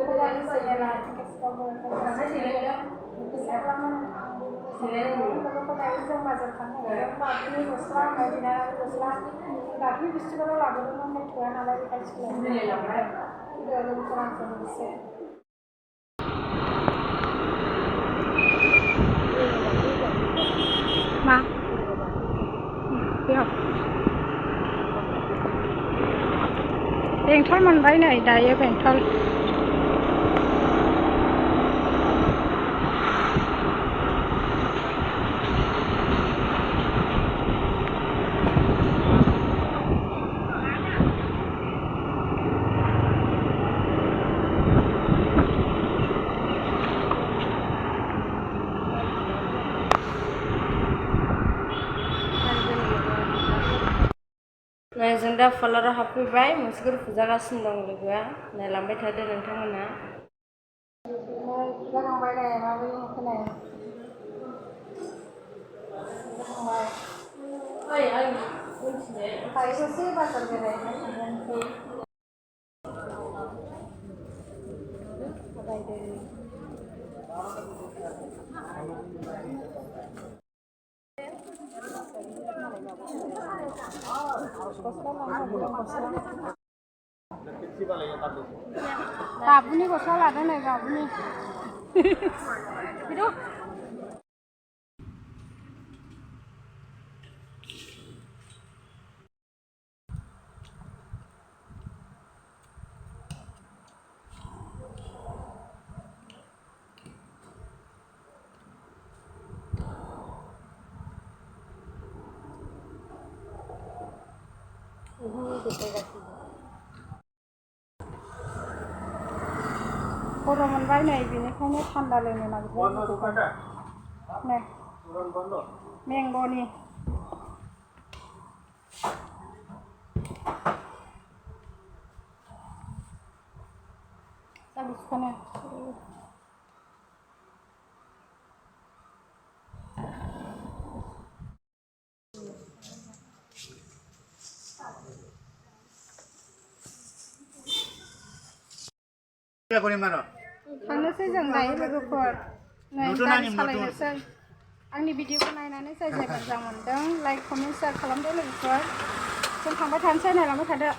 Kuwan sila tiket cover जों बाजार थांनो बाथौनि गस्ला बायदिना गस्ला दाख्लै बिस्थिबाराव लाबोदोंमोन थोआ नालाय बेखायनो एसे मा बेयाव बेंटल मोनबाय नै दायो बेंटल जों दा पार्लाराव हाबफैबाय मुसुगुर फुजागासिनो दं लोगोआ नायलांबाय थादो नोंथांमोना जाखांबाय नै माबोरै खोनायो जाखांबाय आं मिथिनो थाइजौसे बाजार बेरायनो बाबुनि गस्ला लादों नै बाबुनि गरम मोनबाय नै बेनिखायनो थान्दा लोंनो नागिरबाय नै मेंग'नि जाबिसखौनो थांनोसै जों दायो लोगोफोर नै गारि सालायनोसै आंनि भिडिअखौ नायनानै जाय जाय मोजां मोनदों लाइक कमेन्ट शेयार खालामदो लोगोफोर जों थांबाय थानोसै नायलांबाय थादो